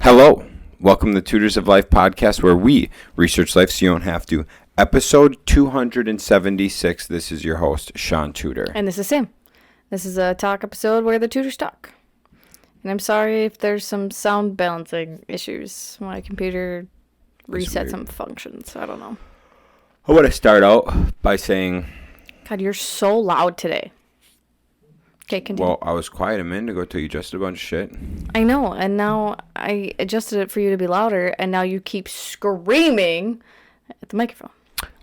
Hello, welcome to the Tutors of Life podcast where we research life so you don't have to. Episode 276. This is your host, Shaun Tutor. And this is Sam. This is a talk episode where the tutors talk. And I'm sorry if there's some sound balancing issues. My computer reset some functions. I don't know. I want to start out by saying... God, you're so loud today. Okay, continue. Well, I was quiet a minute ago till you adjusted a bunch of shit. I know, and now I adjusted it for you to be louder, and now you keep screaming at the microphone.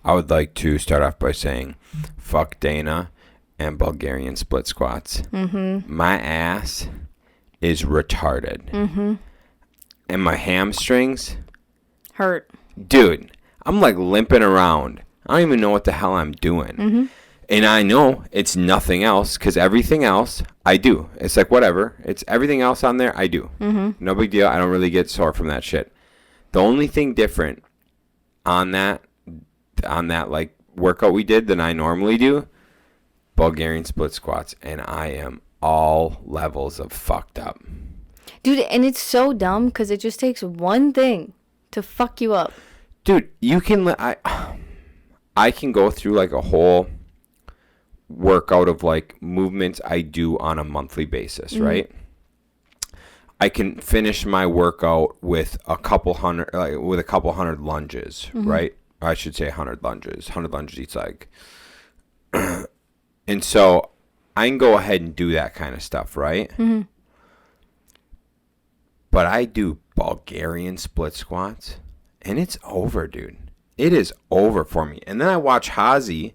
I would like to start off by saying, fuck Dana and Bulgarian split squats. Mm-hmm. My ass is retarded. Mm-hmm. And my hamstrings... hurt. Dude, I'm like limping around. I don't even know what the hell I'm doing. Mm-hmm. And I know it's nothing else because everything else I do. It's like whatever. It's everything else on there I do. Mm-hmm. No big deal. I don't really get sore from that shit. The only thing different on that like workout we did than I normally do, Bulgarian split squats, and I am all levels of fucked up. Dude, and it's so dumb because it just takes one thing to fuck you up. Dude, you can I can go through like a whole workout of like movements I do on a monthly basis, mm-hmm. right? I can finish my workout with a couple hundred lunges, mm-hmm. right? Or I should say 100 lunges. 100 lunges each leg. And so I can go ahead and do that kind of stuff, right? Mm-hmm. But I do Bulgarian split squats and it's over, dude. It is over for me. And then I watch Hazi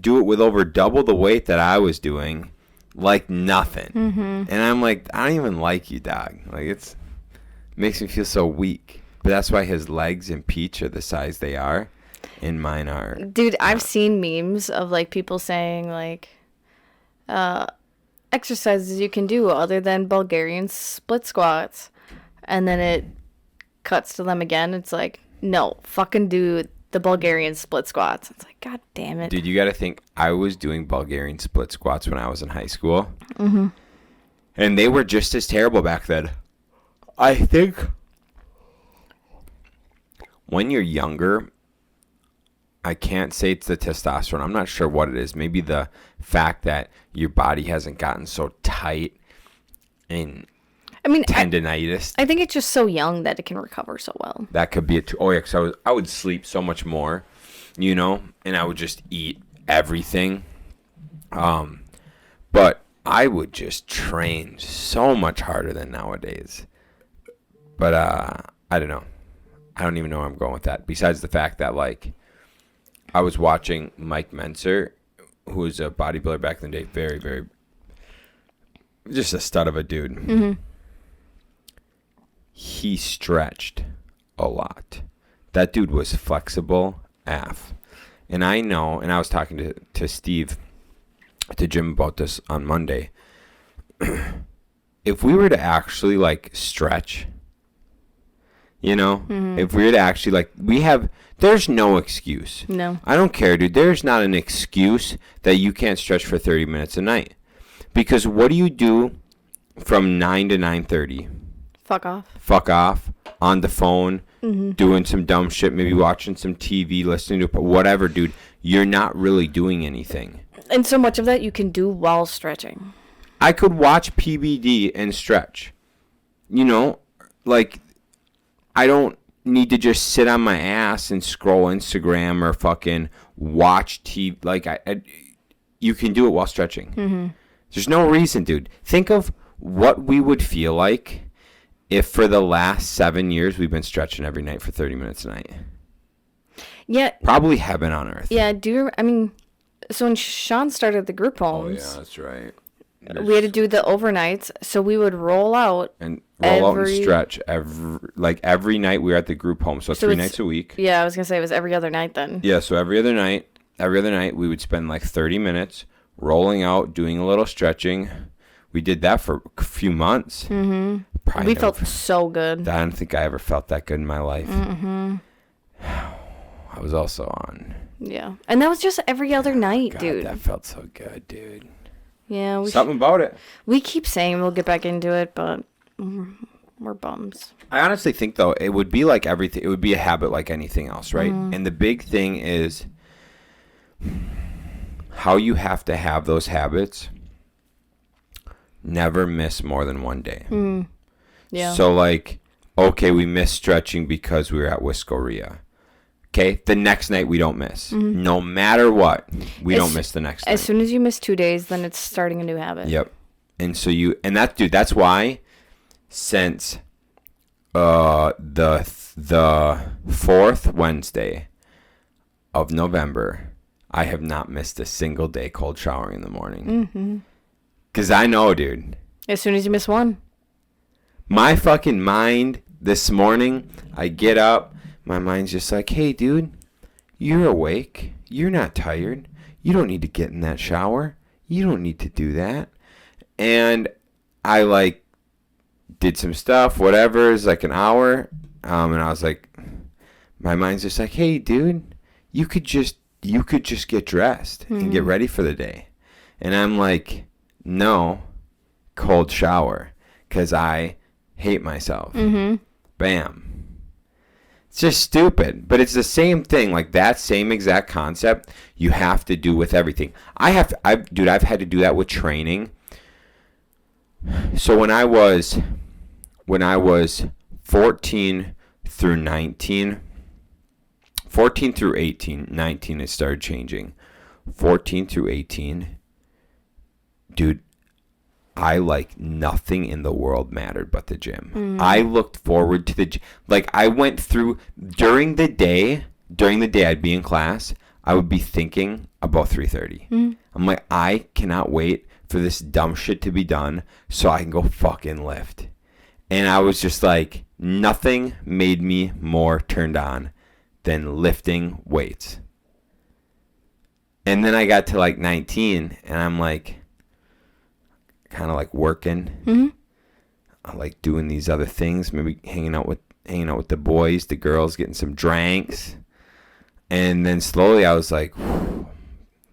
do it with over double the weight that I was doing, like nothing. Mm-hmm. And I'm like, I don't even like you, dog. Like it makes me feel so weak. But that's why his legs and Peach are the size they are, and mine are. Dude, I've seen memes of like people saying like, exercises you can do other than Bulgarian split squats, and then it cuts to them again. It's like, no, fucking do the Bulgarian split squats. It's like, God damn it. Dude, you got to think, I was doing Bulgarian split squats when I was in high school. Mm-hmm. And they were just as terrible back then. I think when you're younger, I can't say it's the testosterone. I'm not sure what it is. Maybe the fact that your body hasn't gotten so tight and... tendinitis. I think it's just so young that it can recover so well. That could be it too. Oh yeah, because I would sleep so much more, you know, and I would just eat everything. But I would just train so much harder than nowadays. But I don't know. I don't even know where I'm going with that. Besides the fact that like I was watching Mike Menser, who was a bodybuilder back in the day, very, very, just a stud of a dude. Mm-hmm. He stretched a lot. That dude was flexible AF. And I know, and I was talking to Steve, to Jim about this on Monday. If we were to actually like stretch, you know, mm-hmm. if we were to actually like, there's no excuse. No. I don't care, dude. There's not an excuse that you can't stretch for 30 minutes a night. Because what do you do from 9 to 9:30? Fuck off, on the phone, mm-hmm. doing some dumb shit, maybe watching some TV, listening to whatever, dude. You're not really doing anything. And so much of that you can do while stretching. I could watch PBD and stretch. You know, like, I don't need to just sit on my ass and scroll Instagram or fucking watch TV. Like, you can do it while stretching. Mm-hmm. There's no reason, dude. Think of what we would feel like if for the last 7 years we've been stretching every night for 30 minutes a night. Yeah. Probably heaven on earth. Yeah, so when Shaun started the group homes. Oh, yeah, that's right. We had to do the overnights, so we would roll out. And stretch every night we were at the group home. So 3 nights a week. Yeah, I was going to say it was every other night then. Yeah, so every other night we would spend like 30 minutes rolling out, doing a little stretching. We did that for a few months. Mm-hmm. We felt so good. I don't think I ever felt that good in my life. Mm-hmm. I was also on. Yeah. And that was just every other night, God, dude. That felt so good, dude. Yeah. Something about it. We keep saying we'll get back into it, but we're we're bums. I honestly think, though, it would be like everything. It would be a habit like anything else, right? And the big thing is how you have to have those habits. Never miss more than one day. Yeah. So, like, okay, we missed stretching because we were at Whiskeria. Okay, the next night we don't miss. No matter what, we don't miss the next night. As soon as you miss 2 days, then it's starting a new habit. Yep. And so that's why since the fourth Wednesday of November, I have not missed a single day cold showering in the morning. Because I know, dude. As soon as you miss one. My fucking mind this morning, I get up, my mind's just like, hey, dude, you're awake. You're not tired. You don't need to get in that shower. You don't need to do that. And I, like, did some stuff, whatever, it's like an hour. And I was like, my mind's just like, hey, dude, you could just get dressed and get ready for the day. And I'm like, no, cold shower, because I hate myself. Bam. It's just stupid, but it's the same thing. Like that same exact concept you have to do with everything. I've had to do that with training. So when I was 14 through 19, 14 through 18, 19 it started changing. 14 through 18, dude, I like nothing in the world mattered but the gym. I looked forward to the gym. Like I went through during the day I'd be in class, I would be thinking about 3:30. I'm like, I cannot wait for this dumb shit to be done so I can go fucking lift. And I was just like, nothing made me more turned on than lifting weights. And then I got to like 19 and I'm like, kind of like working. I like doing these other things, maybe hanging out with the boys, the girls, getting some drinks. And then slowly I was like,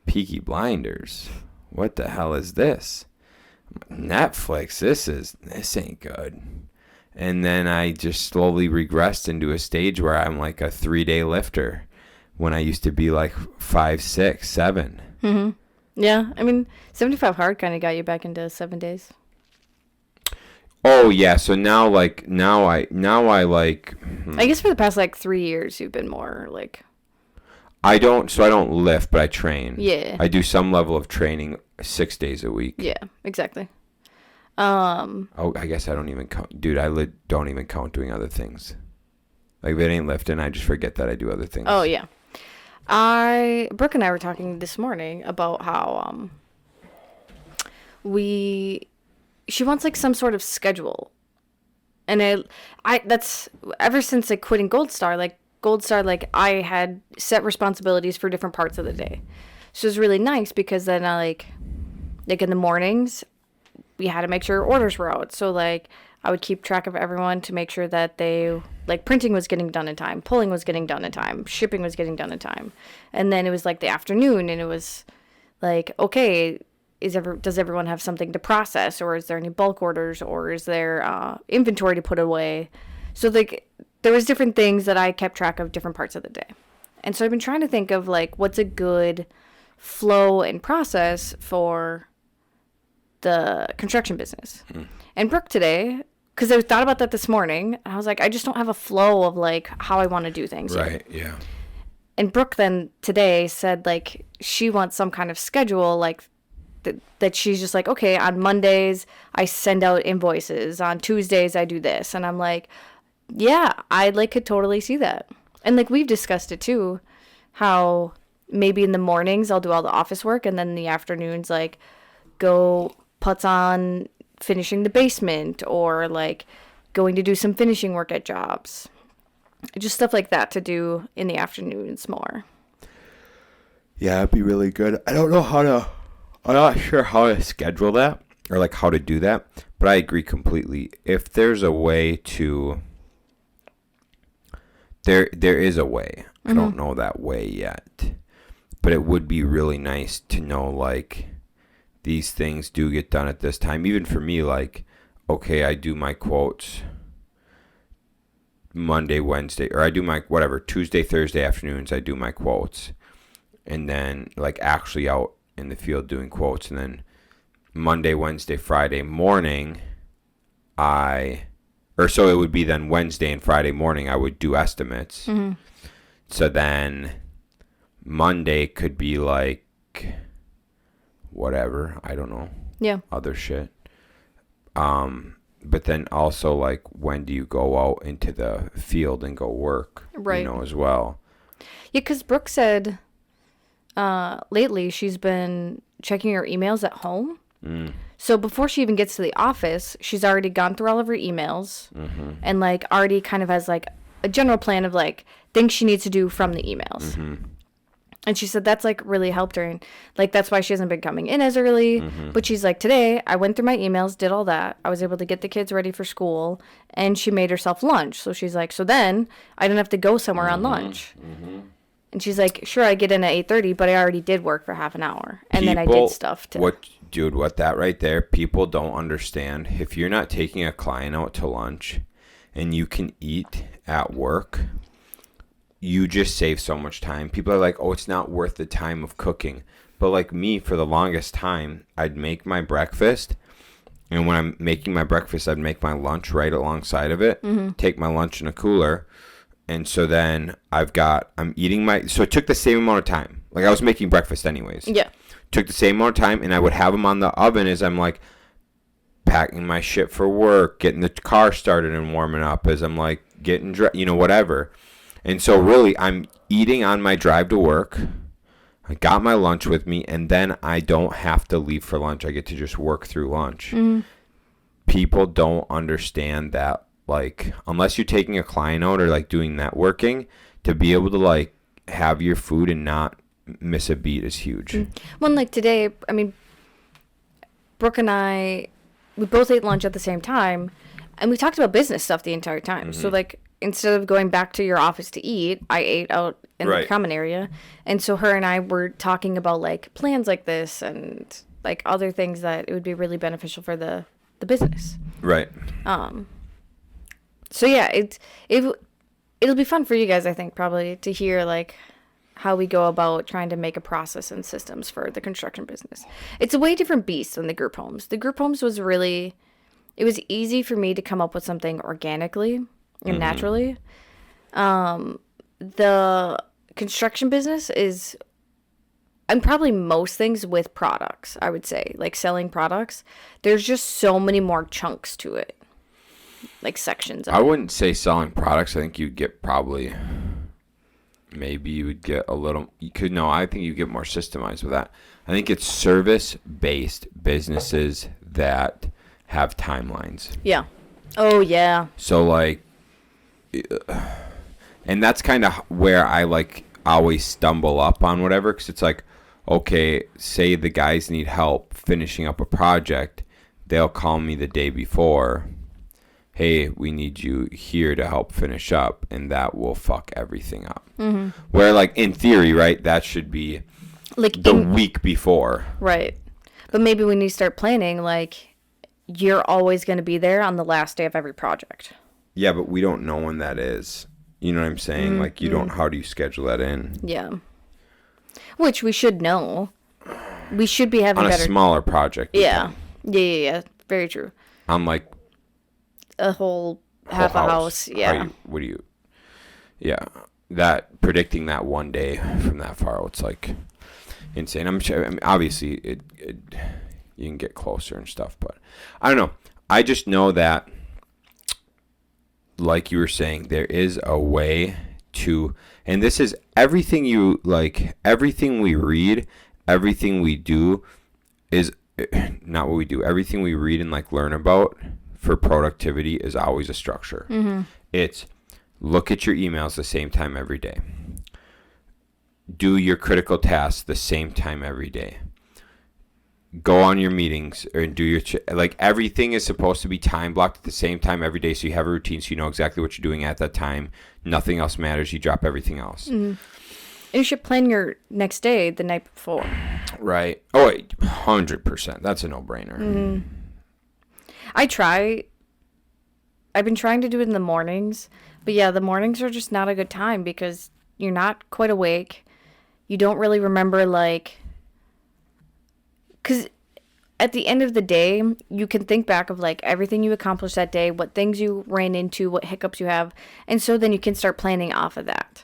Peaky Blinders, what the hell is this? Netflix, this ain't good. And then I just slowly regressed into a stage where I'm like a 3-day lifter when I used to be like 5, 6, 7. Yeah, I mean, 75 hard kind of got you back into 7 days. Oh yeah, so now I like. I guess for the past like 3 years, you've been more like. I don't lift, but I train. Yeah. I do some level of training 6 days a week. Yeah, exactly. Oh, I guess I don't even count, dude. I don't even count doing other things. Like if it ain't lifting, I just forget that I do other things. Oh yeah. Brooke and I were talking this morning about how she wants like some sort of schedule, and that's ever since like quitting Gold Star, like I had set responsibilities for different parts of the day, so it was really nice because then I like in the mornings we had to make sure orders were out, so like I would keep track of everyone to make sure that they, like, printing was getting done in time, pulling was getting done in time, shipping was getting done in time. And then it was, like, the afternoon, and it was, like, okay, does everyone have something to process, or is there any bulk orders, or is there inventory to put away? So, like, there was different things that I kept track of different parts of the day. And so I've been trying to think of, like, what's a good flow and process for the construction business. And Brooke today, because I thought about that this morning, and I was like, I just don't have a flow of like how I want to do things. Right, yeah. And Brooke then today said like she wants some kind of schedule, like that she's just like, okay, on Mondays I send out invoices, on Tuesdays I do this, and I'm like, yeah, I like could totally see that. And like we've discussed it too, how maybe in the mornings I'll do all the office work, and then in the afternoons like go putz on finishing the basement, or like going to do some finishing work at jobs, just stuff like that to do in the afternoons more. Yeah, it'd be really good. I'm not sure how to schedule that or like how to do that, but I agree completely. If there's a way to, there is a way. I don't know that way yet, but it would be really nice to know like these things do get done at this time. Even for me, like, okay, I do my quotes Monday, Wednesday, or I do my whatever Tuesday, Thursday afternoons. I do my quotes, and then like actually out in the field doing quotes, and then Monday, Wednesday, Friday morning, so it would be then Wednesday and Friday morning I would do estimates. Mm-hmm. So then Monday could be like whatever, I don't know. Yeah. Other shit. But then also like when do you go out into the field and go work, right. You know, as well. Yeah, because Brooke said lately she's been checking her emails at home. So before she even gets to the office, she's already gone through all of her emails and like already kind of has like a general plan of like things she needs to do from the emails. And she said that's like really helped her, and like that's why she hasn't been coming in as early. But she's like, today I went through my emails, did all that. I was able to get the kids ready for school, and she made herself lunch. So she's like, so then I don't have to go somewhere on lunch. And she's like, sure, I get in at 8:30, but I already did work for half an hour, and then I did stuff too. What that right there, people don't understand. If you're not taking a client out to lunch and you can eat at work, you just save so much time. People are like, oh, it's not worth the time of cooking. But like me, for the longest time, I'd make my breakfast. And when I'm making my breakfast, I'd make my lunch right alongside of it, take my lunch in a cooler. And so then I'm eating so it took the same amount of time. Like I was making breakfast anyways. Yeah. Took the same amount of time, and I would have them on the oven as I'm like packing my shit for work, getting the car started and warming up, as I'm like getting dressed, whatever. And so really I'm eating on my drive to work. I got my lunch with me, and then I don't have to leave for lunch. I get to just work through lunch. People don't understand that, like, unless you're taking a client out or like doing networking, to be able to like have your food and not miss a beat is huge. Well, like today, I mean, Brooke and I, we both ate lunch at the same time, and we talked about business stuff the entire time. So like, instead of going back to your office to eat, I ate out in the common area. And so her and I were talking about like plans like this and like other things that it would be really beneficial for the business. Right. So yeah, it'll be fun for you guys, I think, probably to hear like how we go about trying to make a process and systems for the construction business. It's a way different beast than the group homes. The group homes was it was easy for me to come up with something organically and naturally. The construction business and probably most things with products, I would say, like selling products, there's just so many more chunks to it, like sections of I wouldn't say selling products. I think you'd get maybe you would get a little, I think you get more systemized with that. I think it's service-based businesses that have timelines. Yeah. Oh, yeah. So like, and that's kind of where I like always stumble up on whatever, because it's like, okay, say the guys need help finishing up a project, they'll call me the day before, hey, we need you here to help finish up, and that will fuck everything up. Where like in theory, right, that should be like the week before. Right. But maybe when you start planning, like, you're always going to be there on the last day of every project. Yeah, but we don't know when that is. You know what I'm saying? Like, you don't, how do you schedule that in? Yeah. Which we should know. We should be having on a smaller project. Yeah. Yeah. Very true. I'm like a whole half a house. Yeah. Yeah. That predicting that one day from that far out, it's like insane. I'm sure. I mean, obviously, it you can get closer and stuff, but I don't know. I just know that, like you were saying, there is a way to, and this is everything everything we read, everything we do is not what we do. Everything we read and like learn about for productivity is always a structure. It's look at your emails the same time every day. Do your critical tasks the same time every day. Go on your meetings and do your like everything is supposed to be time blocked at the same time every day, so you have a routine, so you know exactly what you're doing at that time. Nothing else matters. You drop everything else. You should plan your next day the night before. Right. Oh, 100%. That's a no-brainer. I've been trying to do it in the mornings, But yeah, the mornings are just not a good time because you're not quite awake. You don't really remember, like, because at the end of the day, you can think back of like everything you accomplished that day, what things you ran into, what hiccups you have. And so then you can start planning off of that.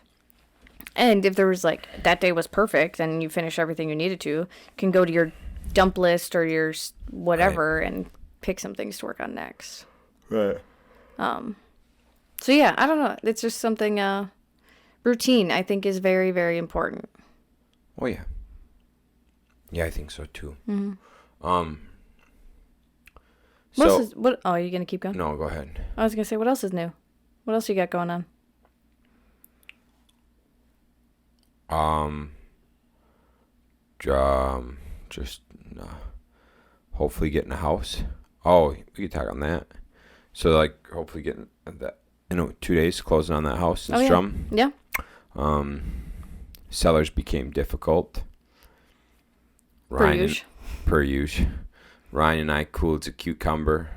And if there was like that day was perfect and you finished everything you needed to, you can go to your dump list or your whatever and pick some things to work on next. Right. So yeah, I don't know. It's just something, routine I think is very, very important. Oh, yeah. Yeah, I think so too. Mm-hmm. So, what? Oh, are you gonna keep going? no, go ahead. I was gonna say, what else is new? What else you got going on? Just hopefully getting a house. Oh, we could talk on that. So, like, hopefully getting that, 2 days closing on that house in Strum. Yeah. Sellers became difficult. Per usual. Ryan and I cooled as a cucumber.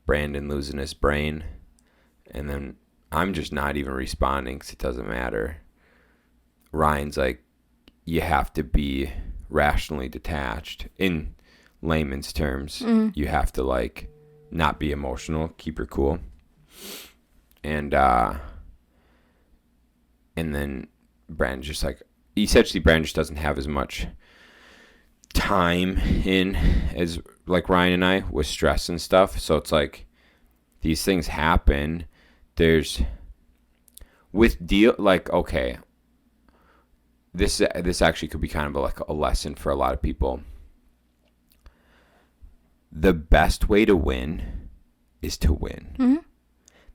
Brandon losing his brain. And then I'm just not even responding because it doesn't matter. Ryan's like, you have to be rationally detached. In layman's terms, you have to, like, not be emotional, keep your cool. And then Brandon's just like, essentially Brandon just doesn't have as much time in as like Ryan and I with stress and stuff. So it's like these things happen. There's with like, okay, this actually could be kind of like a lesson for a lot of people. The best way to win is to win. Mm-hmm.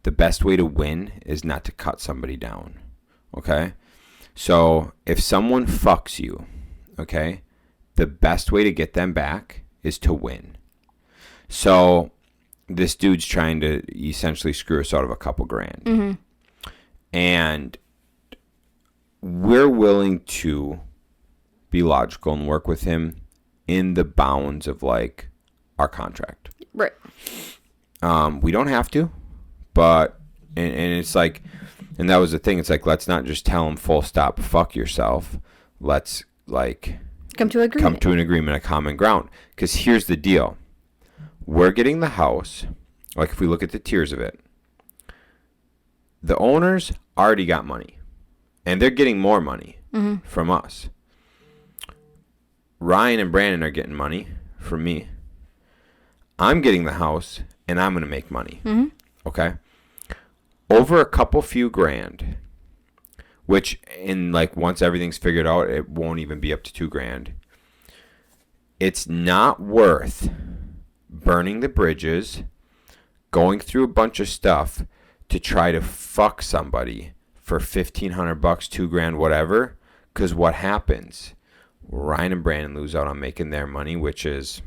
The best way to win is not to cut somebody down. Okay? So if someone fucks you, okay, the best way to get them back is to win. So this dude's trying to essentially screw us out of a couple grand. Mm-hmm. And we're willing to be logical and work with him in the bounds of, like, our contract. Right. We don't have to, but, and it's like, and that was the thing. It's like, let's not just tell him full stop, fuck yourself. Let's, like, come to an agreement, a common ground. Because here's the deal. We're getting the house, like, if we look at the tiers of it, the owners already got money. And they're getting more money from us. Ryan and Brandon are getting money from me. I'm getting the house, and I'm going to make money. Mm-hmm. Okay? Over a couple few grand, which in, like, once everything's figured out, it won't even be up to $2,000. It's not worth burning the bridges, going through a bunch of stuff to try to fuck somebody for $1,500, $2,000, whatever. Because what happens? Ryan and Brandon lose out on making their money, which is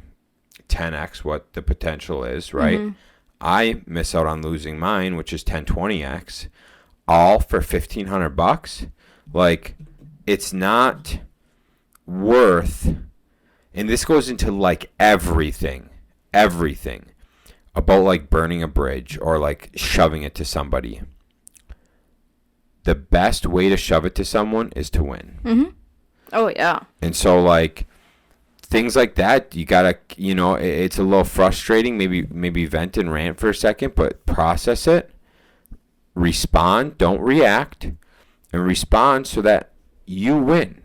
10x what the potential is, right? Mm-hmm. I miss out on losing mine, which is 10, 20x, all for $1,500. Like, it's not worth, and this goes into, like, everything about, like, burning a bridge or, like, shoving it to somebody. The best way to shove it to someone is to win. Mm-hmm. Oh, yeah. And so, like, things like that, you gotta, it's a little frustrating. Maybe vent and rant for a second, but process it. Respond. Don't react. And respond so that you win.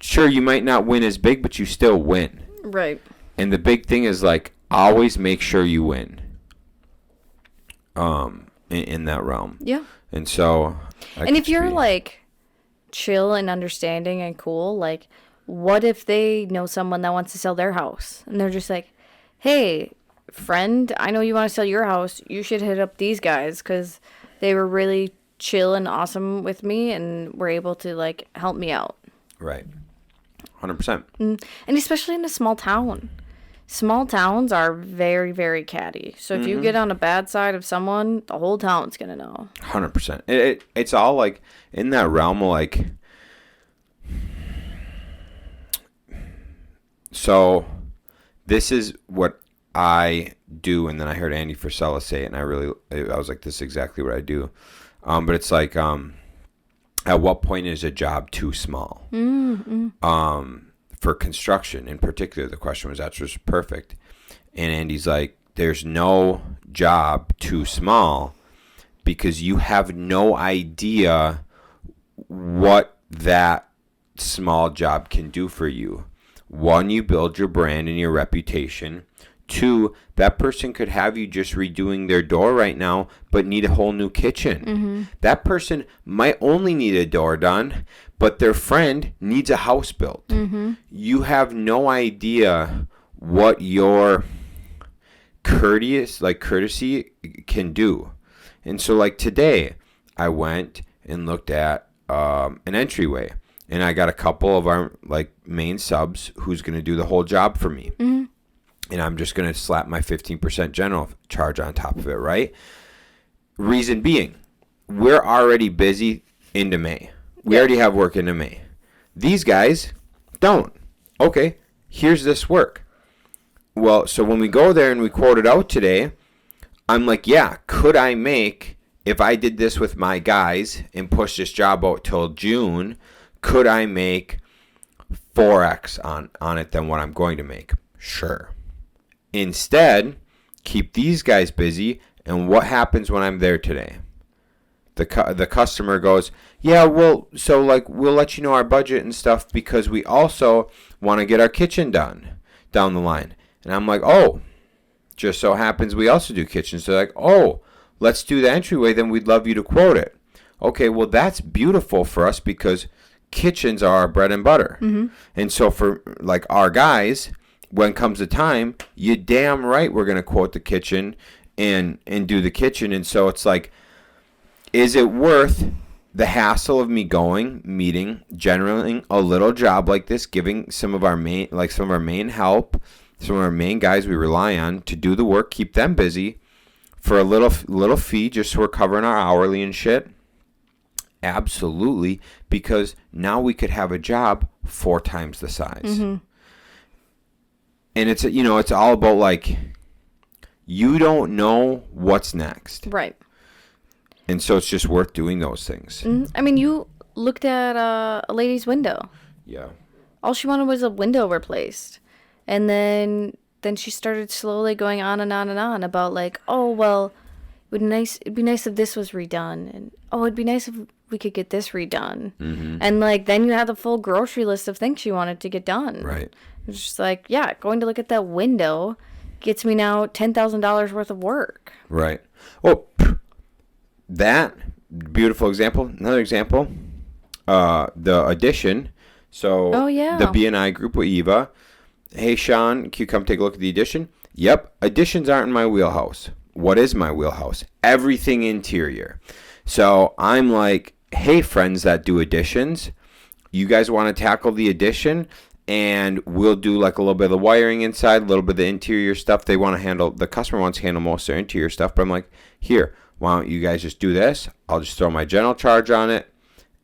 Sure, you might not win as big, but you still win. Right. And the big thing is, like, always make sure you win. In that realm. Yeah. And so. And if you're, like, chill and understanding and cool, like, what if they know someone that wants to sell their house? And they're just like, hey, friend, I know you want to sell your house. You should hit up these guys because they were really chill and awesome with me and were able to, like, help me out. Right. 100%. And especially in a small town. Small towns are very, very catty. So if you get on a bad side of someone, the whole town's going to know. 100%. It's all, like, in that realm of, like, so this is what I do, and then I heard Andy Frisella say it, and I was like, this is exactly what I do. But it's like, at what point is a job too small? For construction in particular, the question was that's just perfect. And Andy's like, there's no job too small because you have no idea what that small job can do for you. One, you build your brand and your reputation. Two, that person could have you just redoing their door right now, but need a whole new kitchen. That person might only need a door done, but their friend needs a house built. You have no idea what your courtesy can do. And so like today, I went and looked at an entryway, and I got a couple of our like main subs who's going to do the whole job for me. And I'm just going to slap my 15% general charge on top of it, right? Reason being, we're already busy into May. We already have work into May. These guys don't. Okay, here's this work. Well, so when we go there and we quote it out today, I'm like, yeah, could I make, if I did this with my guys and push this job out till June, could I make 4x on it than what I'm going to make? Sure. Instead, keep these guys busy, and what happens when I'm there today? The customer goes, yeah, well, so like we'll let you know our budget and stuff because we also want to get our kitchen done down the line. And I'm like, oh, just so happens we also do kitchens. So they're like, oh, let's do the entryway, then we'd love you to quote it. Okay, well, that's beautiful for us because kitchens are our bread and butter. And so for like our guys, when comes the time, you damn right we're going to quote the kitchen and do the kitchen. And so it's like, is it worth the hassle of me going, meeting, generating a little job like this, giving some of our main help, some of our main guys we rely on to do the work, keep them busy for a little fee just so we're covering our hourly and shit? Absolutely, because now we could have a job 4 times the size. And it's, it's all about like, you don't know what's next. Right. And so it's just worth doing those things. I mean, you looked at a lady's window. Yeah. All she wanted was a window replaced. And then she started slowly going on and on and on about like, oh, well, it'd be nice if this was redone. And, oh, it'd be nice if we could get this redone. And like, then you had the full grocery list of things she wanted to get done. Right. It's just like, yeah, going to look at that window gets me now $10,000 worth of work. Right. Oh, that beautiful example. Another example, the addition. So the B&I group with Eva. Hey, Shaun, can you come take a look at the addition? Yep. Additions aren't in my wheelhouse. What is my wheelhouse? Everything interior. So I'm like, hey, friends that do additions, you guys want to tackle the addition? And we'll do like a little bit of the wiring inside, a little bit of the interior stuff. The customer wants to handle most of their interior stuff. But I'm like, here, why don't you guys just do this? I'll just throw my general charge on it.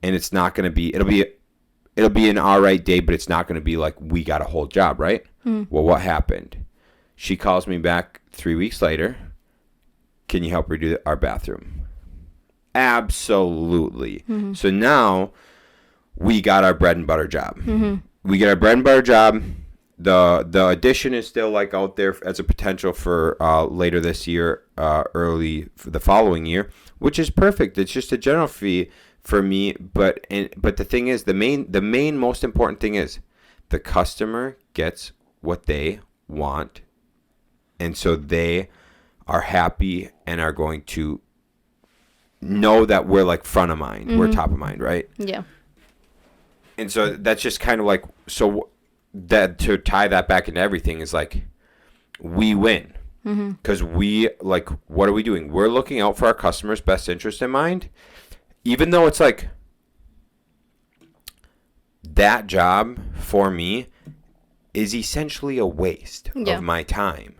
And it's not going to be, it'll be an all right day, but it's not going to be like we got a whole job, right? Well, what happened? She calls me back 3 weeks later. Can you help redo our bathroom? Absolutely. So now we got our bread and butter job. We get our bread and butter job. The addition is still like out there as a potential for later this year, early for the following year, which is perfect. It's just a general fee for me. But the thing is, the main most important thing is the customer gets what they want, and so they are happy and are going to know that we're like front of mind, we're top of mind, right? Yeah. And so that's just kind of like, so that to tie that back into everything is like, we win. Because we, like, what are we doing? We're looking out for our customers' best interest in mind. Even though it's like, that job for me is essentially a waste of my time.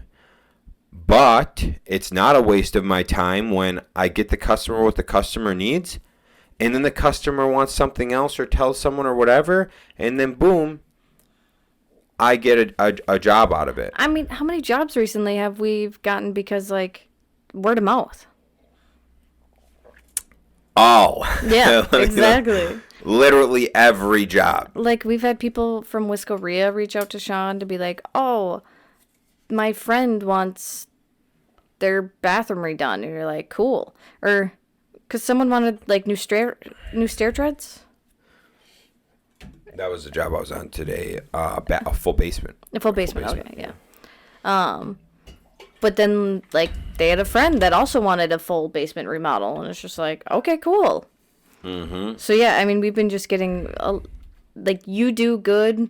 But it's not a waste of my time when I get the customer what the customer needs, and then the customer wants something else or tells someone or whatever, and then boom, I get a job out of it. I mean, how many jobs recently have we gotten because, like, word of mouth? Oh. Yeah, exactly. Literally every job. Like, we've had people from Wisco reach out to Shaun to be like, oh, my friend wants their bathroom redone. And you're like, cool. Or, because someone wanted, like, new stair treads. That was the job I was on today. A full basement. A full basement, okay, yeah. But then, like, they had a friend that also wanted a full basement remodel. And it's just like, okay, cool. Mm-hmm. So, yeah, I mean, we've been just getting, like, you do good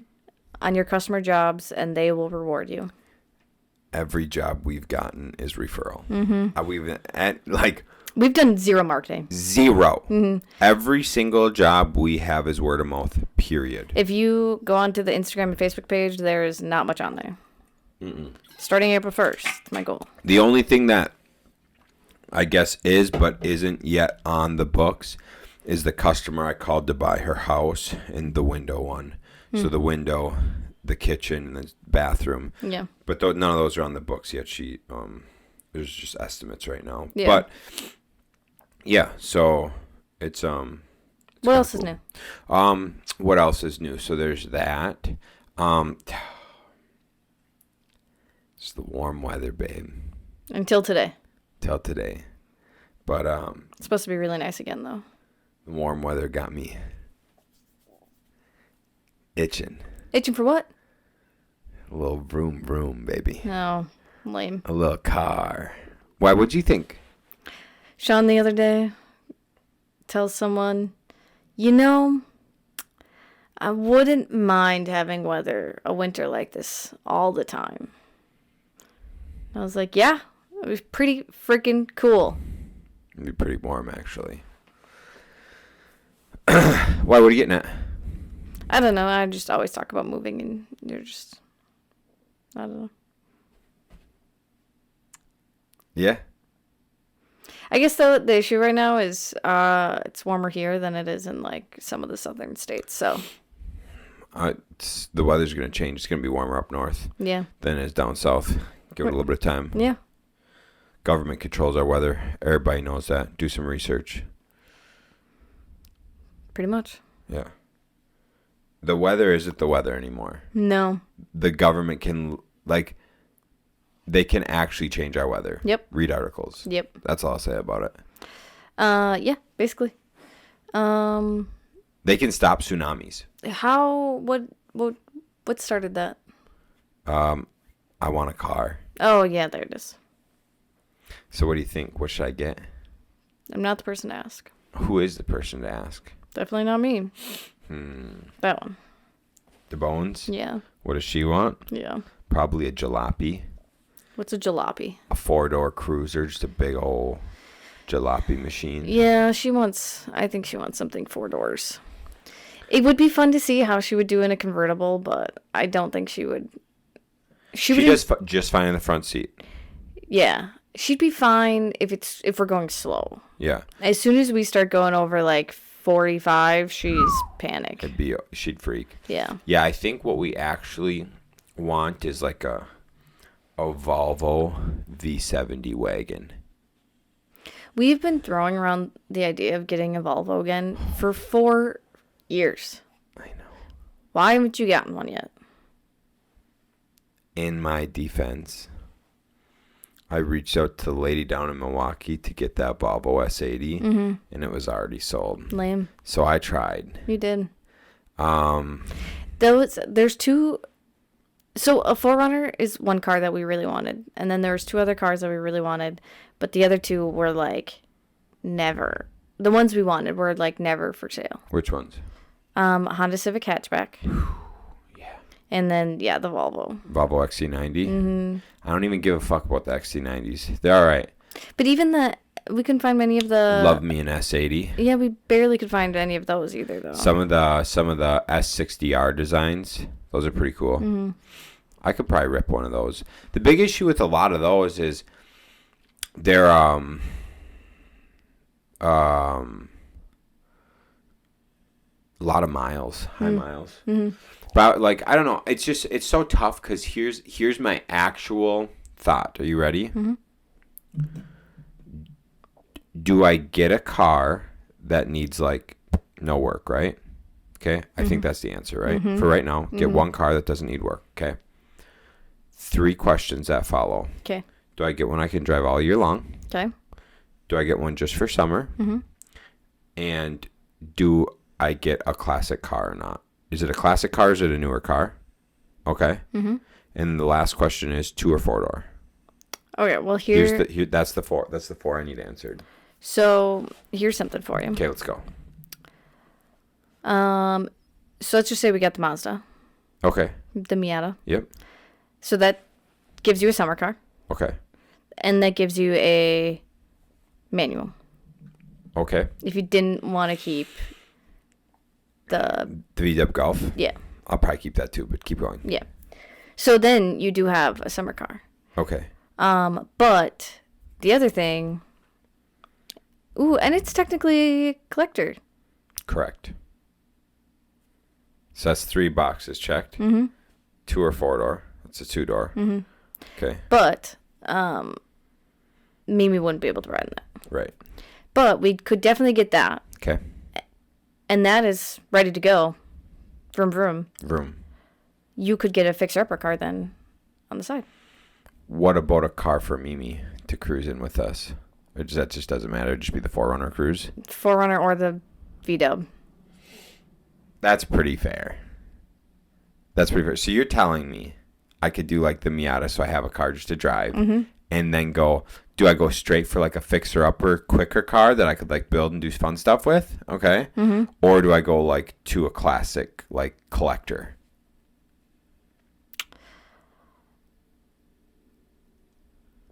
on your customer jobs, and they will reward you. Every job we've gotten is referral. Mm-hmm. We've done zero marketing. Zero. Mm-hmm. Every single job we have is word of mouth, period. If you go onto the Instagram and Facebook page, there is not much on there. Mm-mm. Starting April 1st, that's my goal. The only thing that I guess is but isn't yet on the books is the customer I called to buy her house and the window one. So the window, the kitchen, and the bathroom. Yeah. But none of those are on the books yet. There's just estimates right now. Yeah. But yeah, so it's what else is new? What else is new? So there's that. It's the warm weather, babe. Until today. But it's supposed to be really nice again, though. The warm weather got me itching. Itching for what? A little vroom vroom, baby. No, lame. A little car. Why? What'd you think? Shaun the other day tells someone, you know, I wouldn't mind having a winter like this all the time. I was like, yeah, it was pretty freaking cool. It'd be pretty warm, actually. Why? What are you getting at? I don't know. I just always talk about moving, and you're just, I don't know. Yeah. I guess the issue right now is it's warmer here than it is in like some of the southern states. So the weather's going to change. It's going to be warmer up north. Yeah. Than it is down south. Give it a little bit of time. Yeah. Government controls our weather. Everybody knows that. Do some research. Pretty much. Yeah. The weather isn't the weather anymore. No. The government can, they can actually change our weather. Yep. Read articles. Yep. That's all I'll say about it. Yeah, basically. They can stop tsunamis. What started that? I want a car. Oh, yeah, there it is. So what do you think? What should I get? I'm not the person to ask. Who is the person to ask? Definitely not me. That one. The Bones? Yeah. What does she want? Yeah. Probably a jalopy. What's a jalopy? A 4-door cruiser, just a big old jalopy machine. Yeah, I think she wants something 4 doors. It would be fun to see how she would do in a convertible, but I don't think she would. She does just fine in the front seat. Yeah. She'd be fine if we're going slow. Yeah. As soon as we start going over like 45, she's panic. She'd freak. Yeah. Yeah, I think what we actually want is like a Volvo V70 wagon. We've been throwing around the idea of getting a Volvo again for 4 years. I know. Why haven't you gotten one yet? In my defense, I reached out to the lady down in Milwaukee to get that Volvo S80, and it was already sold. Lame. So I tried. You did. There's two. So a 4Runner is one car that we really wanted, and then there was 2 other cars that we really wanted, but the other 2 were like never. The ones we wanted were like never for sale. Which ones? Honda Civic hatchback. Yeah. And then the Volvo. Volvo XC90. Mm-hmm. I don't even give a fuck about the XC90s. They're all right. But even we couldn't find many of the. Love me an S80. Yeah, we barely could find any of those either, though. Some of the S60R designs, those are pretty cool. Mm-hmm. I could probably rip one of those. The big issue with a lot of those is they're A lot of miles, high miles. But like, I don't know. It's just, it's so tough because here's my actual thought. Are you ready? Do I get a car that needs like no work, right? Okay. I think that's the answer, right? For right now, get one car that doesn't need work. Okay. 3 questions that follow. Okay. Do I get one I can drive all year long? Okay. Do I get one just for summer? And do I get a classic car or not? Is it a classic car or is it a newer car? Okay. And the last question is 2 or 4 door. Okay, well That's the 4. That's the 4 I need answered. So here's something for you. Okay, let's go. So let's just say we got the Mazda, Okay. the Miata. Yep. So that gives you a summer car, Okay. and that gives you a manual. Okay. If you didn't want to keep the VW Golf. yeah, I'll probably keep that too, but keep going. yeah. So then you do have a summer car. Okay. But the other thing, and it's technically a collector. Correct. So that's 3 boxes checked. 2 or 4 door. That's a 2 door. Okay. But Mimi wouldn't be able to ride in that. Right. But we could definitely get that. Okay. And that is ready to go. Vroom, vroom. Vroom. You could get a fixer-upper car then on the side. What about a car for Mimi to cruise in with us? Or that just doesn't matter? Just be the 4Runner cruise? 4Runner or the VW. That's pretty fair. So you're telling me I could do like the Miata so I have a car just to drive and then do I go straight for like a fixer-upper quicker car that I could like build and do fun stuff with? Okay. Or do I go like to a classic like collector?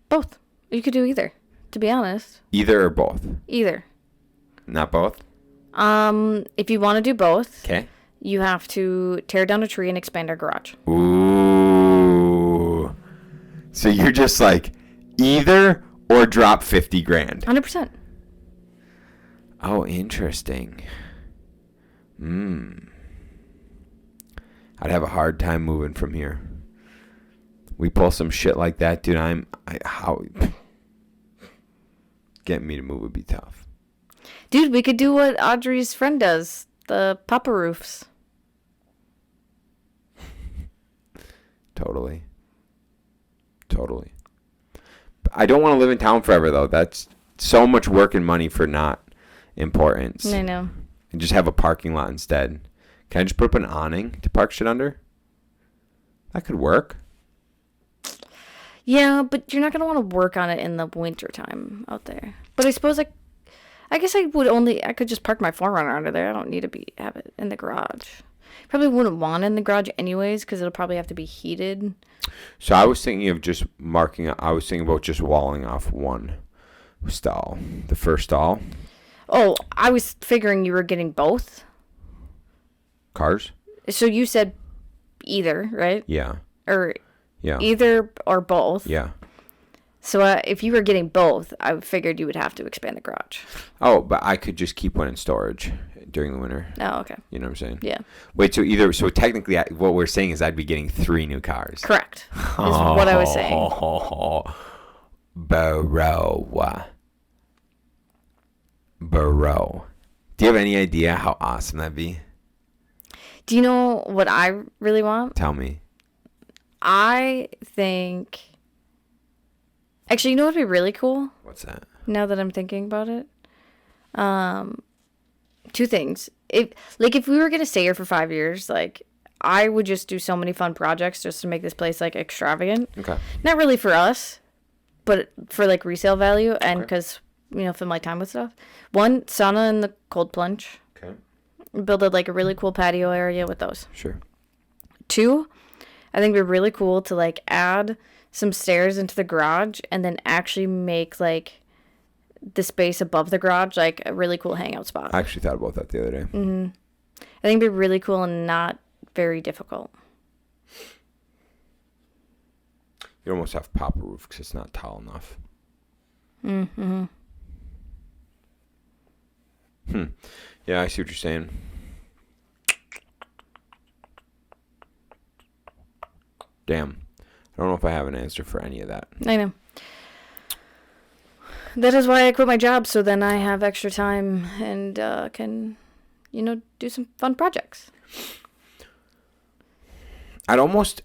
Both. You could do either, to be honest. Either or both? Either. Not both? If you want to do both, Okay. you have to tear down a tree and expand our garage. Ooh. So you're just like either or drop 50 grand. 100%. Oh, interesting. I'd have a hard time moving from here. We pull some shit like that, dude. How getting me to move would be tough. Dude, we could do what Audrey's friend does. The Papa Roofs. Totally. I don't want to live in town forever, though. That's so much work and money for not importance. I know. And just have a parking lot instead. Can I just put up an awning to park shit under? That could work. Yeah, but you're not going to want to work on it in the winter time out there. But I suppose I guess I could just park my 4Runner under there. I don't need to have it in the garage. Probably wouldn't want it in the garage anyways because it'll probably have to be heated. So I was thinking of just about just walling off one stall. The first stall. Oh, I was figuring you were getting both. Cars? So you said either, right? Yeah. Or yeah. Either or both. Yeah. So if you were getting both, I figured you would have to expand the garage. Oh, but I could just keep one in storage during the winter. Oh, okay. You know what I'm saying? Yeah. Wait, so technically what we're saying is I'd be getting 3 new cars. Correct. Is what I was saying. Bro. Do you have any idea how awesome that'd be? Do you know what I really want? Tell me. I think... Actually, you know what would be really cool? What's that? Now that I'm thinking about it. 2 things. If we were going to stay here for 5 years, like, I would just do so many fun projects just to make this place, like, extravagant. Okay. Not really for us, but for, like, resale value and because, fill my time with stuff. 1, sauna and the cold plunge. Okay. Build a really cool patio area with those. Sure. 2, I think it'd be really cool to, like, add some stairs into the garage and then actually make, like, the space above the garage, like, a really cool hangout spot. I actually thought about that the other day. Mm-hmm. I think it'd be really cool and not very difficult. You almost have to pop a roof because it's not tall enough. Mm-hmm. Yeah, I see what you're saying. Damn. I don't know if I have an answer for any of that. I know. That is why I quit my job, so then I have extra time and can, do some fun projects. I'd almost...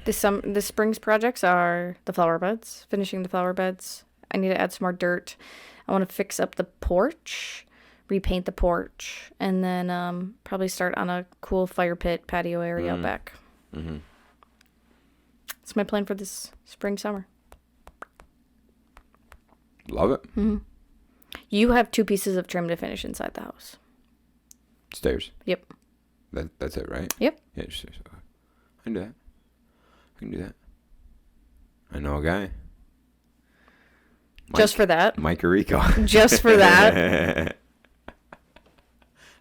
This spring's projects are the flower beds, finishing the flower beds. I need to add some more dirt. I want to fix up the porch, repaint the porch, and then probably start on a cool fire pit patio area out back. Mm-hmm. That's my plan for this spring, summer. Love it. Mm-hmm. You have 2 pieces of trim to finish inside the house. Stairs. Yep. That's it, right? Yep. Yeah, just stairs. Okay. I can do that. I know a guy. Just for that? Mike Rico. Just for that?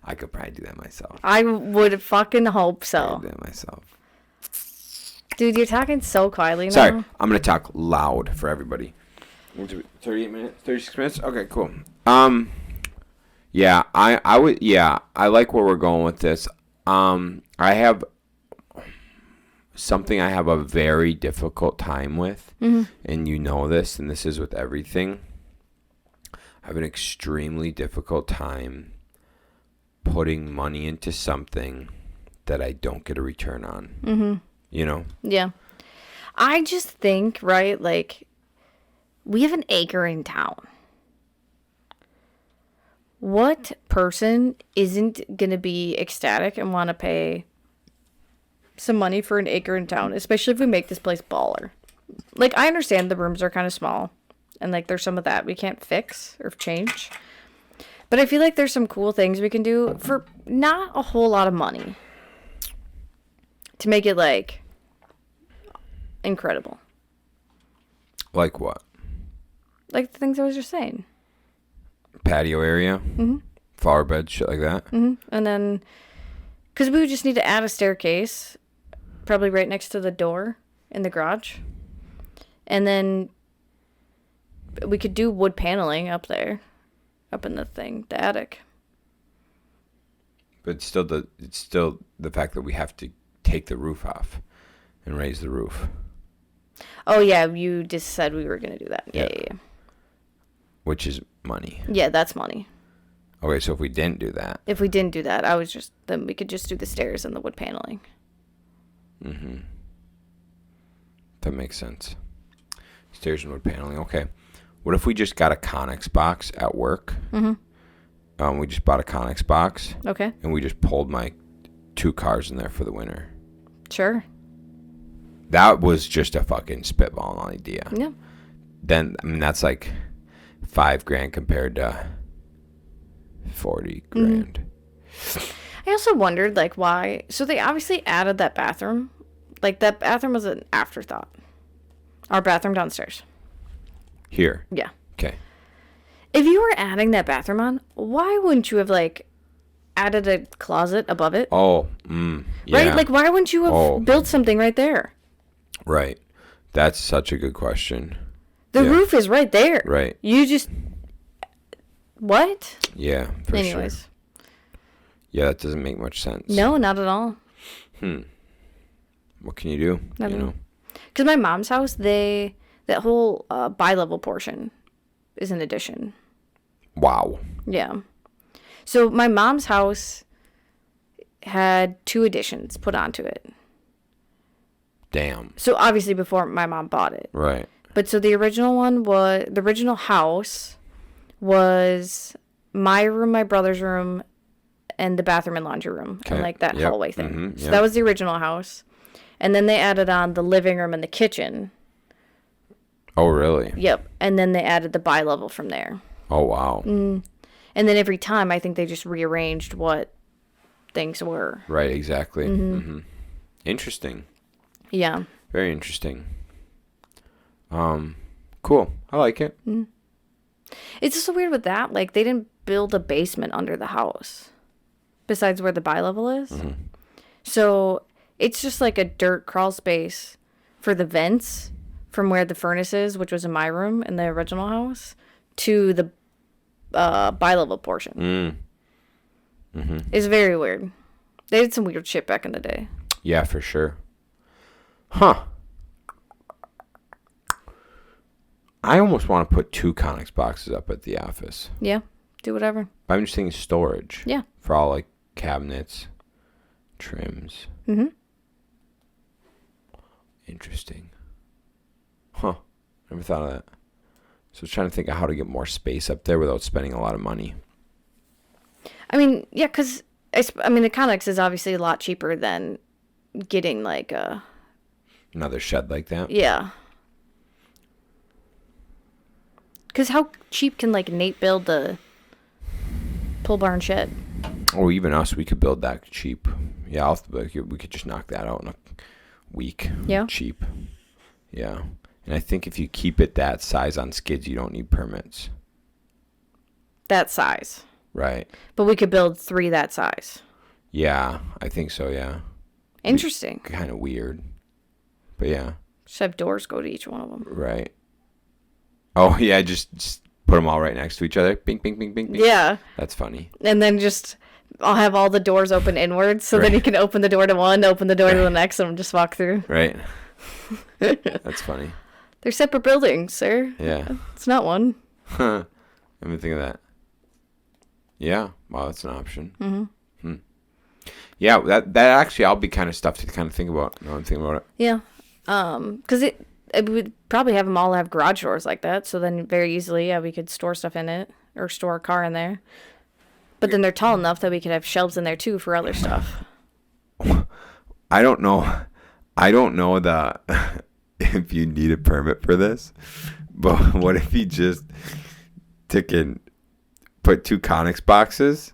I could probably do that myself. I would fucking hope so. I could do that myself. Dude, you're talking so quietly now. Sorry, I'm going to talk loud for everybody. 38 minutes? 36 minutes? Okay, cool. Yeah, I like where we're going with this. I have something I have a very difficult time with, and you know this, and this is with everything. I have an extremely difficult time putting money into something that I don't get a return on. Mm-hmm. You know? Yeah. I just think, right, like, we have an acre in town. What person isn't going to be ecstatic and want to pay some money for an acre in town, especially if we make this place baller? Like, I understand the rooms are kind of small, and, like, there's some of that we can't fix or change. But I feel like there's some cool things we can do for not a whole lot of money to make it, like, incredible. Like what? Like the things I was just saying. Patio area? Mm-hmm. Flower bed, shit like that? Mm-hmm. And then, because we would just need to add a staircase, probably right next to the door in the garage. And then we could do wood paneling up there, up in the attic. But it's still the fact that we have to take the roof off and raise the roof. Oh, yeah, you just said we were going to do that. Yeah. Which is money. Yeah, that's money. Okay, so if we didn't do that. Then we could just do the stairs and the wood paneling. Mm-hmm. That makes sense. Stairs and wood paneling, okay. What if we just got a Connex box at work? Mm-hmm. We just bought a Connex box. Okay. And we just pulled my 2 cars in there for the winter. Sure. That was just a fucking spitballing idea. Yeah. Then, I mean, that's like $5,000 compared to $40,000. Mm-hmm. I also wondered, like, why. So they obviously added that bathroom. Like, that bathroom was an afterthought. Our bathroom downstairs. Here? Yeah. Okay. If you were adding that bathroom on, why wouldn't you have, like, added a closet above it? Oh, yeah. Right? Like, why wouldn't you have built something right there? Right. That's such a good question. The roof is right there. Right. You just... What? Yeah, for Anyways. sure. Yeah, that doesn't make much sense. No, not at all. What can you do? Nothing. You know? Because my mom's house, that whole bi-level portion is an addition. Wow. Yeah. So my mom's house had 2 additions put onto it. Damn. So obviously before my mom bought it. Right. But so the original house was my room, my brother's room, and the bathroom and laundry room. Okay. And like that hallway thing. Mm-hmm. So that was the original house. And then they added on the living room and the kitchen. Oh, really? Yep. And then they added the bi-level from there. Oh, wow. And then every time I think they just rearranged what things were. Right, exactly. Mm-hmm. Interesting. Yeah. Very interesting. Cool. I like it. Mm. It's just so weird with that. Like, they didn't build a basement under the house besides where the bi-level is. Mm-hmm. So it's just like a dirt crawl space for the vents from where the furnace is, which was in my room in the original house, to the bi-level portion. It's very weird. They did some weird shit back in the day. Yeah, for sure. Huh. I almost want to put 2 Conex boxes up at the office. Yeah. Do whatever. I'm just thinking storage. Yeah. For all, like, cabinets, trims. Mm-hmm. Interesting. Huh. Never thought of that. So I was trying to think of how to get more space up there without spending a lot of money. I mean, yeah, because, I mean, the Conex is obviously a lot cheaper than getting, like, a... Another shed like that? Yeah. Because how cheap can, like, Nate build the pole barn shed? Or even us, we could build that cheap. Yeah, we could just knock that out in a week. Yeah. Cheap. Yeah. And I think if you keep it that size on skids, you don't need permits. That size. Right. But we could build 3 that size. Yeah, I think so, yeah. Interesting. Kind of weird. But yeah. Just have doors go to each one of them. Right. Oh, yeah, just put them all right next to each other. Bing, bing, bing, bing, bing. Yeah. That's funny. And then I'll have all the doors open inwards, so then you can open the door to one, open the door to the next, and just walk through. Right. That's funny. They're separate buildings, sir. Yeah. It's not one. Huh. Let me think of that. Yeah. Wow, that's an option. Mm-hmm. Yeah, that actually, I'll be kind of stuff to kind of think about. No, I'm thinking about it. Yeah. Because it would probably have them all have garage doors like that, so then very easily, yeah, we could store stuff in it or store a car in there. But then they're tall enough that we could have shelves in there too for other stuff. I don't know if you need a permit for this, but what if you just put 2 Conex boxes,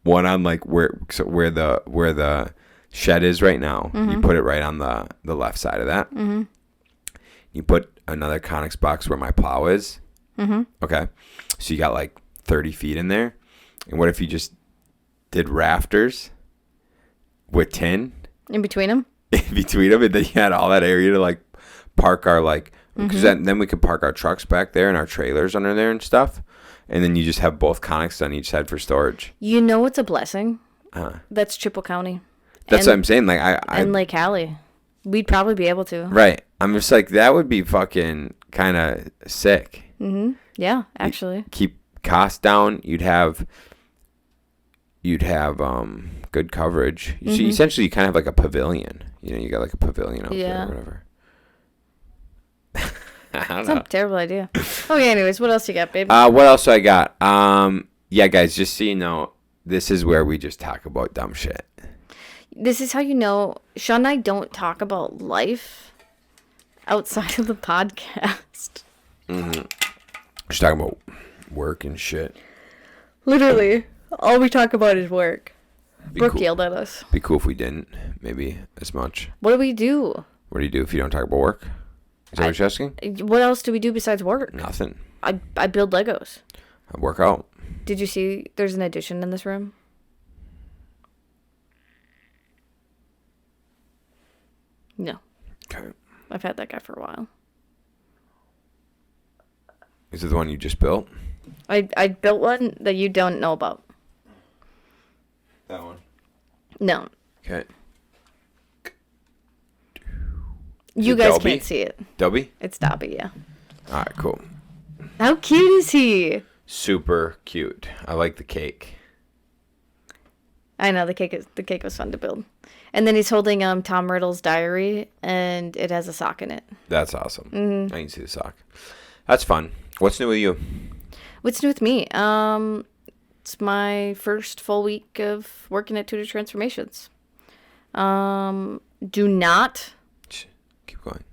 one on like where the shed is right now. You put it right on the left side of that. You put another Conex box where my plow is. Okay, so you got like 30 feet in there. And what if you just did rafters with tin in between them? In between them, and then you had all that area to like park our like, because then we could park our trucks back there and our trailers under there and stuff. And then you just have both Conex on each side for storage. You know what's a blessing? That's Chippewa County. That's what I'm saying. Like and Lake Hallie. We'd probably be able to. Right. I'm just like, that would be fucking kind of sick. Yeah, actually. Keep costs down. You'd have good coverage. So essentially, you kind of have like a pavilion. You know, you got like a pavilion out there or whatever. That's not a terrible idea. Okay, anyways, what else you got, babe? What else I got? Yeah, guys, just so you know, this is where we just talk about dumb shit. This is how you know Shaun and I don't talk about life outside of the podcast. Just talking about work and shit. Literally, all we talk about is work. Brooke cool. yelled at us. Be cool if we didn't, maybe as much. What do we do? What do you do if you don't talk about work? Is that what you're asking? What else do we do besides work? Nothing. I build Legos. I work out. Did you see there's an addition in this room? No. Okay. I've had that guy for a while. Is it the one you just built? I built one that you don't know about. That one? No. Okay. You guys can't see it. Dobby? It's Dobby, yeah. All right, cool. How cute is he? Super cute. I like the cake. I know the cake was fun to build. And then he's holding Tom Riddle's diary, and it has a sock in it. That's awesome. I can see the sock. That's fun. What's new with you? What's new with me? It's my first full week of working at Tudor Transformations. Do not. Keep going.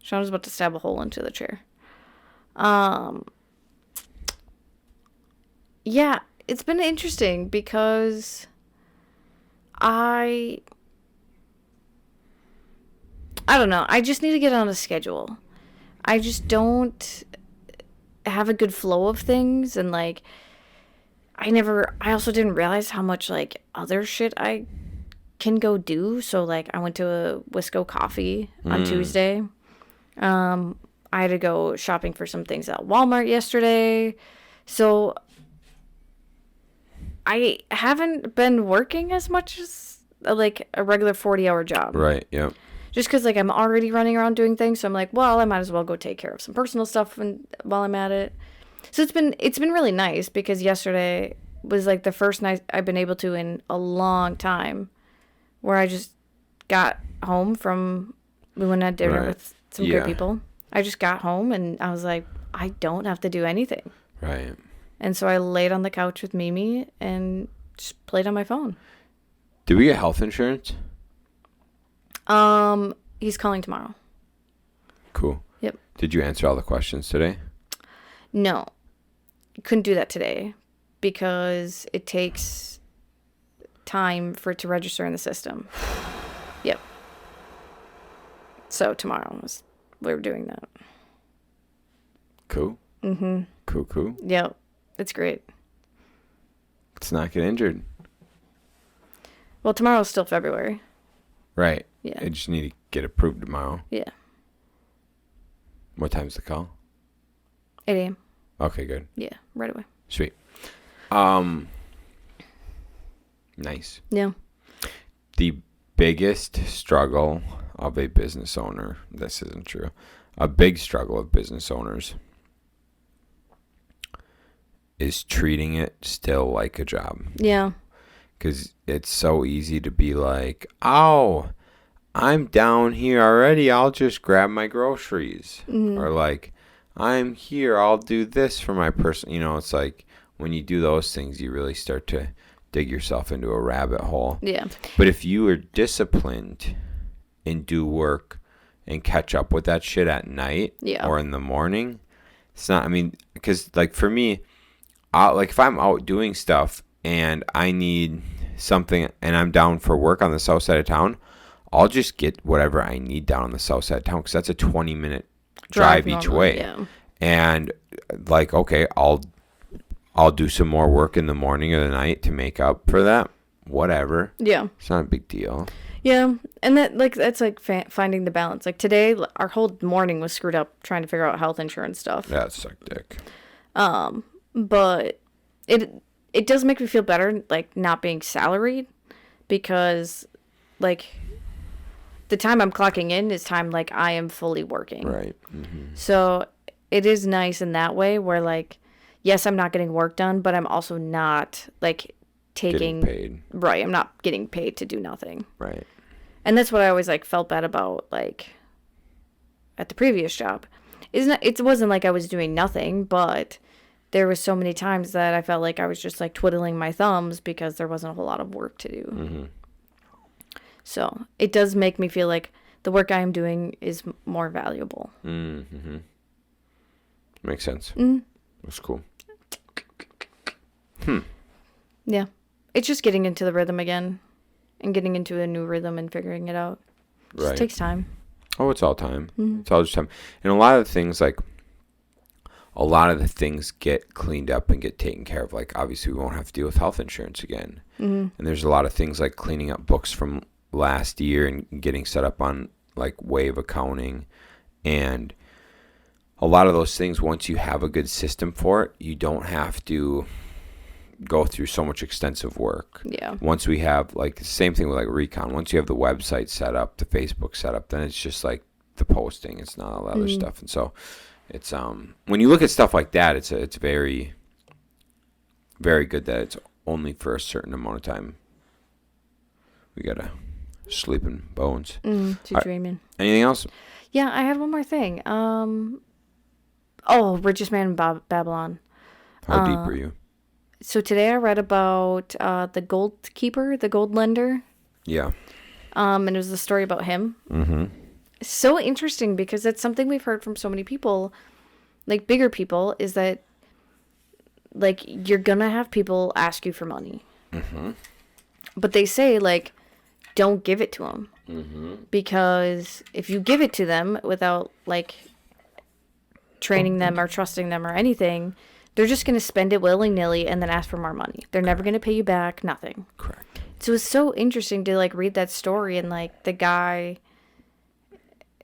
Shaun was about to stab a hole into the chair. Yeah, it's been interesting because I don't know. I just need to get on a schedule. I just don't have a good flow of things, and like I also didn't realize how much like other shit I can go do. So like I went to a Wisco Coffee on Tuesday. I had to go shopping for some things at Walmart yesterday. So I haven't been working as much as like a regular 40-hour job. Right, yeah. Just because, like, I'm already running around doing things. So I'm like, well, I might as well go take care of some personal stuff while I'm at it. So it's been really nice because yesterday was, like, the first night I've been able to in a long time where I just got home from, we went at dinner with some good people. I just got home and I was like, I don't have to do anything. Right. And so I laid on the couch with Mimi and just played on my phone. Did we get health insurance? He's calling tomorrow. Cool. Yep. Did you answer all the questions today? No. Couldn't do that today because it takes time for it to register in the system. Yep. So tomorrow we were doing that. Cool. Mm-hmm. Cool. Yep. It's great. Let's not get injured. Well, tomorrow's still February. Right. Yeah. I just need to get approved tomorrow. Yeah. What time's the call? 8 a.m. Okay, good. Yeah, right away. Sweet. Nice. Yeah. The biggest struggle of a business owner, this isn't true, a big struggle of business owners is treating it still like a job. Yeah. Because it's so easy to be like, oh, I'm down here already. I'll just grab my groceries. Mm-hmm. Or like, I'm here. I'll do this for my person. You know, it's like when you do those things, you really start to dig yourself into a rabbit hole. Yeah. But if you are disciplined and do work and catch up with that shit at night or in the morning, it's not, I mean, because like for me, like if I'm out doing stuff and I need something and I'm down for work on the south side of town, I'll just get whatever I need down on the south side of town because that's a 20-minute drive each way. Yeah. And like, okay, I'll do some more work in the morning or the night to make up for that. Whatever. Yeah. It's not a big deal. Yeah. And that's like finding the balance. Like today, our whole morning was screwed up trying to figure out health insurance stuff. Yeah, it sucked dick. But it does make me feel better, like, not being salaried, because, like, the time I'm clocking in is time, like, I am fully working. Right. Mm-hmm. So it is nice in that way where, like, yes, I'm not getting work done, but I'm also not, like, getting paid. Right, I'm not getting paid to do nothing. Right. And that's what I always, like, felt bad about, like, at the previous job. It wasn't like I was doing nothing, but there was so many times that I felt like I was just like twiddling my thumbs because there wasn't a whole lot of work to do. Mm-hmm. So it does make me feel like the work I am doing is more valuable. Mm-hmm. Makes sense. Mm-hmm. That's cool. Yeah. It's just getting into the rhythm again and getting into a new rhythm and figuring it out. It just takes time. Oh, it's all time. Mm-hmm. It's all just time. And a lot of things get cleaned up and get taken care of. Like, obviously, we won't have to deal with health insurance again. Mm-hmm. And there's a lot of things like cleaning up books from last year and getting set up on, like, Wave accounting. And a lot of those things, once you have a good system for it, you don't have to go through so much extensive work. Yeah. Once we have, like, the same thing with, like, Recon. Once you have the website set up, the Facebook set up, then it's just, like, the posting. It's not all the other stuff. And so it's when you look at stuff like that, it's very, very good that it's only for a certain amount of time. We gotta sleeping bones. Dreaming. Anything else? Yeah, I had one more thing. Richest Man in Babylon. How deep are you? So today I read about the gold keeper, the gold lender. Yeah. And it was the story about him. Mm-hmm. So interesting because it's something we've heard from so many people, like bigger people, is that like you're gonna have people ask you for money. Mm-hmm. But they say like, don't give it to them. Mm-hmm. Because if you give it to them without like training them or trusting them or anything, they're just going to spend it willy-nilly and then ask for more money. They're never going to pay you back, nothing. Correct. So it's so interesting to, like, read that story and, like, the guy,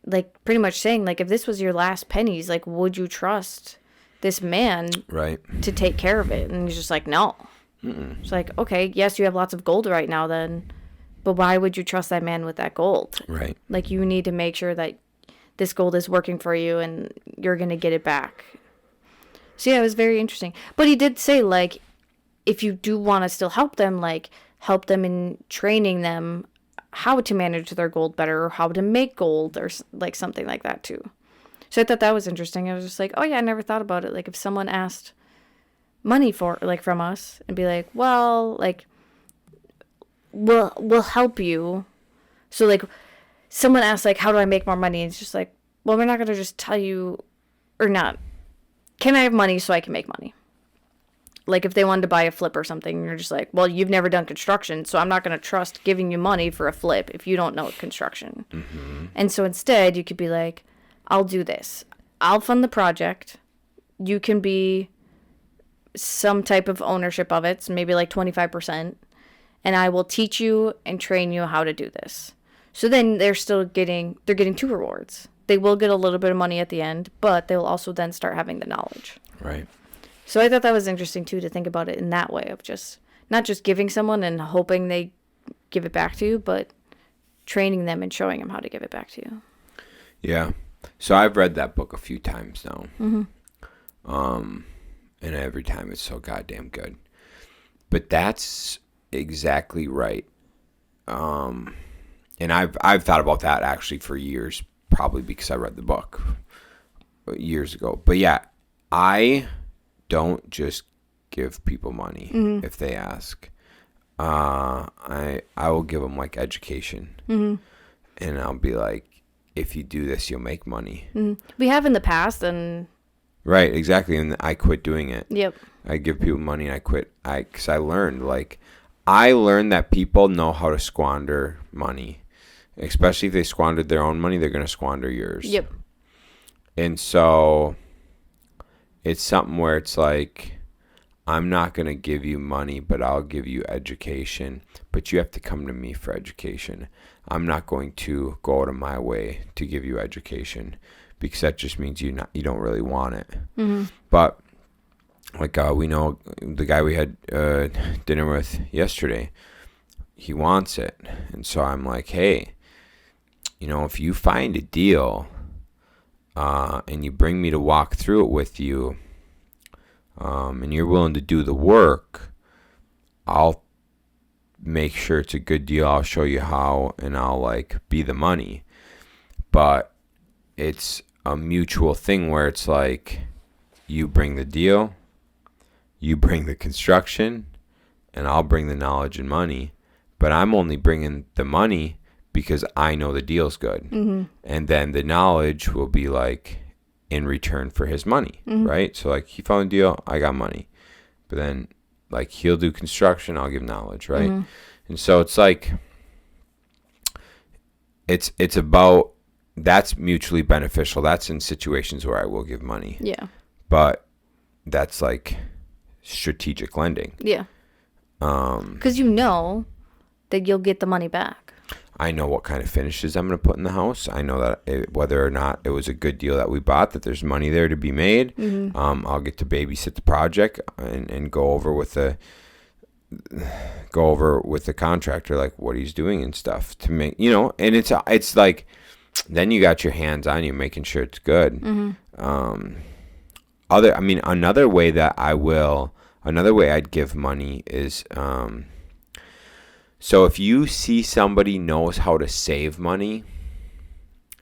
like, pretty much saying, like, if this was your last pennies, like, would you trust this man to take care of it? And he's just like, no. Mm-mm. It's like, okay, yes, you have lots of gold right now then, but why would you trust that man with that gold? Right. Like, you need to make sure that this gold is working for you and you're going to get it back. So yeah, it was very interesting. But he did say, like, if you do want to still help them, like, help them in training them how to manage their gold better, or how to make gold, or like something like that too. So I thought that was interesting. I was just like, oh yeah, I never thought about it. Like, if someone asked money for, like, from us, and be like, well, like, we'll help you. So, like, someone asks, like, how do I make more money? And it's just like, well, we're not going to just tell you, or not. Can I have money so I can make money? Like, if they wanted to buy a flip or something, you're just like, well, you've never done construction, so I'm not going to trust giving you money for a flip if you don't know construction. Mm-hmm. And so instead, you could be like, I'll do this. I'll fund the project. You can be some type of ownership of it, so maybe like 25%, and I will teach you and train you how to do this. So then they're getting two rewards. They will get a little bit of money at the end, but they'll also then start having the knowledge. Right. So I thought that was interesting, too, to think about it in that way of just not just giving someone and hoping they give it back to you, but training them and showing them how to give it back to you. Yeah. So I've read that book a few times now. Mm-hmm. And every time it's so goddamn good. But that's exactly right. And I've thought about that actually for years, probably because I read the book years ago. But yeah, I don't just give people money if they ask. I will give them like education, and I'll be like, if you do this, you'll make money. We have in the past, and right, exactly, and I quit doing it. Yep. I give people money and I quit. Because I learned that people know how to squander money, especially if they squandered their own money, they're going to squander yours. Yep. And so it's something where it's like, I'm not going to give you money, but I'll give you education. But you have to come to me for education. I'm not going to go out of my way to give you education, because that just means you don't really want it. Mm-hmm. But like we know the guy we had dinner with yesterday, he wants it. And so I'm like, hey, if you find a deal and you bring me to walk through it with you, and you're willing to do the work, I'll make sure it's a good deal. I'll show you how, and I'll like be the money. But it's a mutual thing where it's like, you bring the deal, you bring the construction, and I'll bring the knowledge and money. But I'm only bringing the money because I know the deal's good. Mm-hmm. And then the knowledge will be like in return for his money, right? So like, he found a deal, I got money. But then like, he'll do construction, I'll give knowledge, right? Mm-hmm. And so it's like, it's about, that's mutually beneficial. That's in situations where I will give money. Yeah. But that's like strategic lending. Yeah. Because you know that you'll get the money back. I know what kind of finishes I'm going to put in the house. I know that whether or not it was a good deal that we bought, that there's money there to be made. Mm-hmm. I'll get to babysit the project and go over with the contractor, like what he's doing and stuff to make, and it's like, then you got your hands on you making sure it's good. Mm-hmm. Another way I'd give money is, so if you see somebody knows how to save money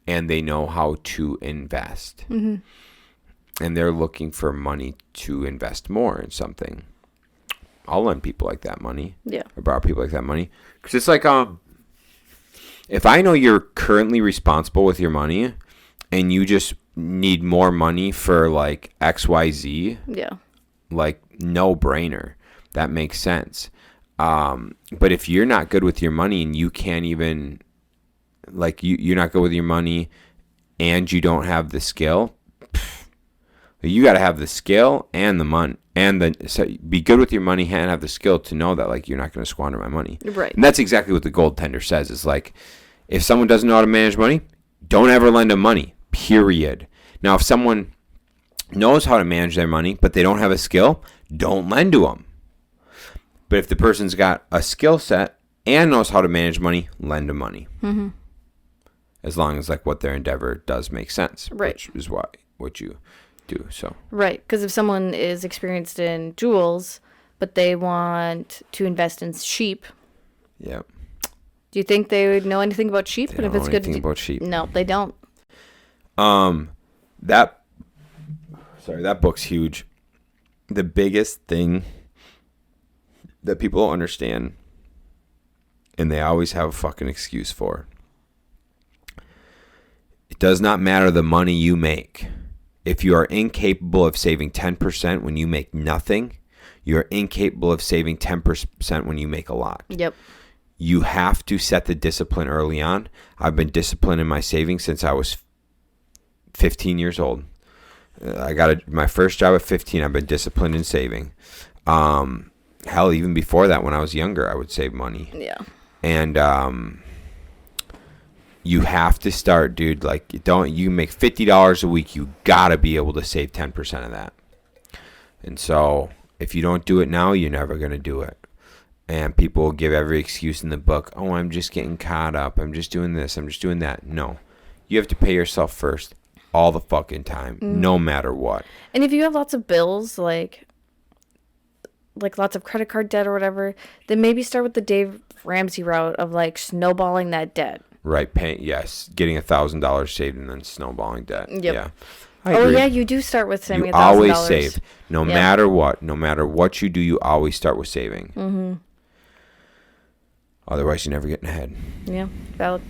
and they know how to invest, mm-hmm. and they're looking for money to invest more in something, I'll lend people like that money. Yeah. Or borrow people like that money. Because it's like, if I know you're currently responsible with your money and you just need more money for like XYZ, yeah, like no brainer. That makes sense. But if you're not good with your money and you can't even, like, you're not good with your money and you don't have the skill, you got to have the skill and the money, so be good with your money and have the skill to know that, like, you're not going to squander my money. Right. And that's exactly what the goaltender says. Is like, if someone doesn't know how to manage money, don't ever lend them money, period. Now, if someone knows how to manage their money, but they don't have a skill, don't lend to them. But if the person's got a skill set and knows how to manage money, lend them money. Mm-hmm. As long as like what their endeavor does make sense, right? Which is what you do. So right, because if someone is experienced in jewels, but they want to invest in sheep, yeah. Do you think they would know anything about sheep? They don't know anything about sheep. No, they don't. That book's huge. The biggest thing that people don't understand, and they always have a fucking excuse for, it does not matter the money you make. If you are incapable of saving 10% when you make nothing, you're incapable of saving 10% when you make a lot. Yep. You have to set the discipline early on. I've been disciplined in my savings since I was 15 years old. I got my first job at 15. I've been disciplined in saving. Hell, even before that, when I was younger, I would save money. Yeah. And you have to start, dude. Like, you make $50 a week. You gotta be able to save 10% of that. And so, if you don't do it now, you're never gonna do it. And people give every excuse in the book. Oh, I'm just getting caught up. I'm just doing this. I'm just doing that. No. You have to pay yourself first all the fucking time, no matter what. And if you have lots of bills, like lots of credit card debt or whatever, then maybe start with the Dave Ramsey route of like snowballing that debt. Right. Yes. Getting $1,000 saved and then snowballing debt. Yep. Yeah. Oh, yeah, you do start with saving $1,000. You always save. No matter what. No matter what you do, you always start with saving. Mm-hmm. Otherwise, you're never getting ahead. Yeah, valid.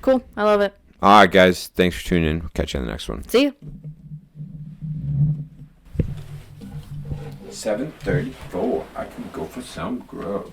Cool. I love it. All right, guys. Thanks for tuning in. We'll catch you on the next one. See you. 7:34. I can go for some grub.